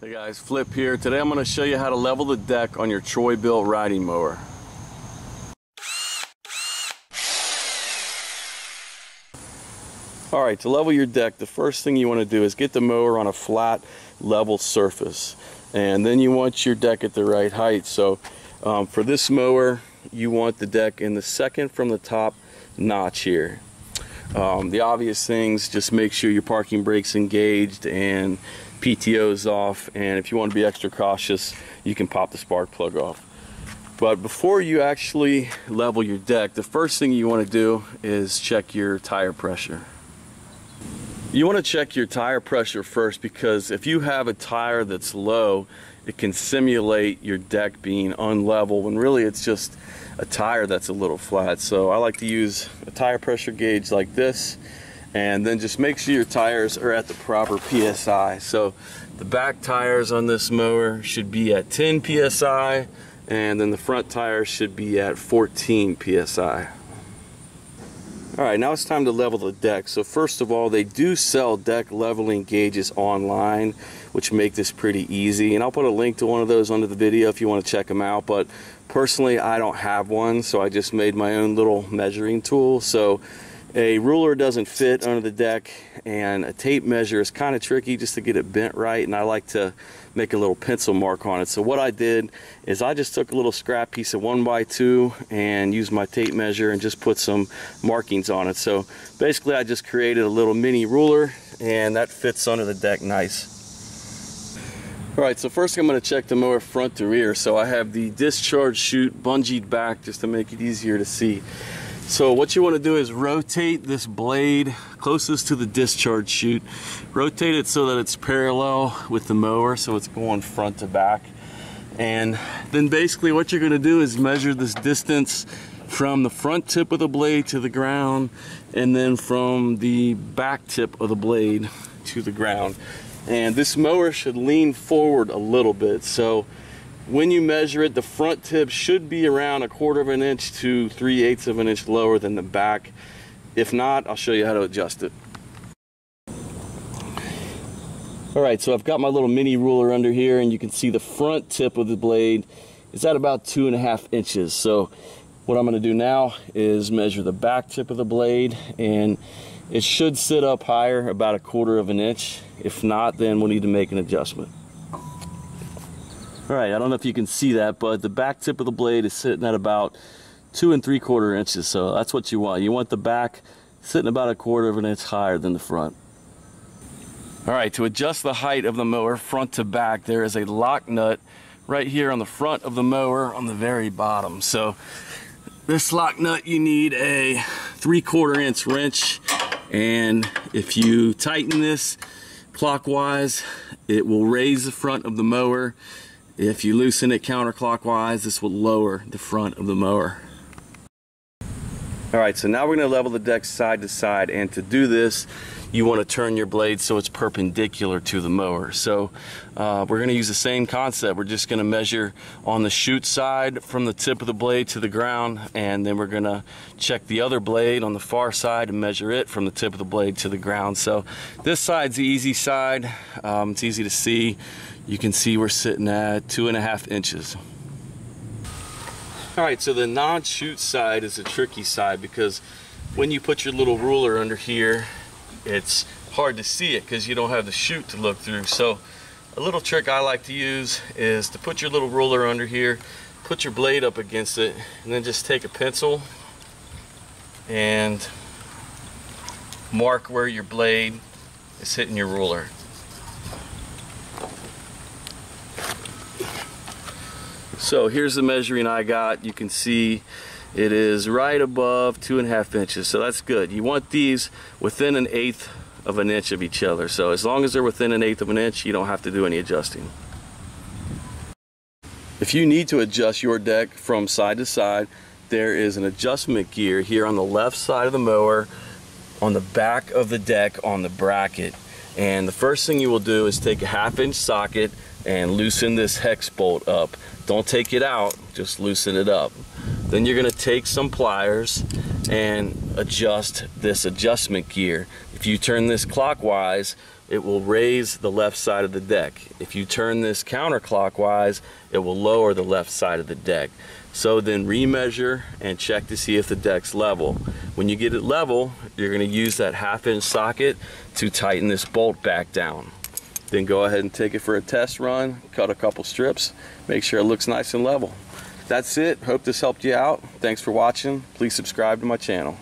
Hey guys, Flip here. Today I'm going to show you how to level the deck on your Troy-Bilt riding mower. Alright, to level your deck, the first thing you want to do is get the mower on a flat, level surface. And then you want your deck at the right height. So for this mower, you want the deck in the second from the top notch here. The obvious things, just make sure your parking brake's engaged and PTO's off, and if you want to be extra cautious, you can pop the spark plug off. But before you actually level your deck, the first thing you want to do is check your tire pressure. You want to check your tire pressure first, because if you have a tire that's low, it can simulate your deck being unlevel when really it's just a tire that's a little flat. So I like to use a tire pressure gauge like this, and then just make sure your tires are at the proper PSI. So the back tires on this mower should be at 10 PSI, and then the front tires should be at 14 PSI. Alright, now it's time to level the deck. So first of all, they do sell deck leveling gauges online, which make this pretty easy, and I'll put a link to one of those under the video if you want to check them out. But personally, I don't have one, so I just made my own little measuring tool. So a ruler doesn't fit under the deck, and a tape measure is kind of tricky just to get it bent right, and I like to make a little pencil mark on it. So what I did is I just took a little scrap piece of 1x2 and used my tape measure and just put some markings on it. So basically I just created a little mini ruler, and that fits under the deck nice. Alright, so first I'm going to check the mower front to rear. So I have the discharge chute bungeed back just to make it easier to see. So what you want to do is rotate this blade closest to the discharge chute. Rotate it so that it's parallel with the mower, so it's going front to back. And then basically what you're going to do is measure this distance from the front tip of the blade to the ground, and then from the back tip of the blade to the ground. And this mower should lean forward a little bit. So when you measure it, the front tip should be around 1/4 of an inch to 3/8 of an inch lower than the back. If not, I'll show you how to adjust it. Alright, so I've got my little mini ruler under here, and you can see the front tip of the blade is at about 2.5 inches. So what I'm going to do now is measure the back tip of the blade, and it should sit up higher, about 1/4 of an inch. If not, then we'll need to make an adjustment. Alright, I don't know if you can see that, but the back tip of the blade is sitting at about 2 3/4 inches, so that's what you want. You want the back sitting about 1/4 of an inch higher than the front. Alright, to adjust the height of the mower front to back, there is a lock nut right here on the front of the mower on the very bottom. So this lock nut, you need a 3/4 inch wrench, and if you tighten this clockwise, it will raise the front of the mower. If you loosen it counterclockwise, this will lower the front of the mower. Alright, so now we're going to level the deck side to side, and to do this, you want to turn your blade so it's perpendicular to the mower. So we're going to use the same concept. We're just going to measure on the chute side from the tip of the blade to the ground, and then we're going to check the other blade on the far side and measure it from the tip of the blade to the ground. So this side's the easy side. It's easy to see. You can see we're sitting at 2.5 inches. Alright, so the non-chute side is a tricky side, because when you put your little ruler under here, it's hard to see it because you don't have the chute to look through. So a little trick I like to use is to put your little ruler under here, put your blade up against it, and then just take a pencil and mark where your blade is hitting your ruler. So here's the measuring I got. You can see it is right above 2.5 inches, so that's good. You want these within 1/8 of an inch of each other. So as long as they're within 1/8 of an inch, you don't have to do any adjusting. If you need to adjust your deck from side to side, there is an adjustment gear here on the left side of the mower, on the back of the deck, on the bracket. And the first thing you will do is take a 1/2 inch socket and loosen this hex bolt up. Don't take it out, just loosen it up. Then you're going to take some pliers and adjust this adjustment gear. If you turn this clockwise, it will raise the left side of the deck. If you turn this counterclockwise, it will lower the left side of the deck. So then remeasure and check to see if the deck's level. When you get it level, you're going to use that 1/2 inch socket to tighten this bolt back down. Then go ahead and take it for a test run, cut a couple strips, make sure it looks nice and level. That's it. Hope this helped you out. Thanks for watching. Please subscribe to my channel.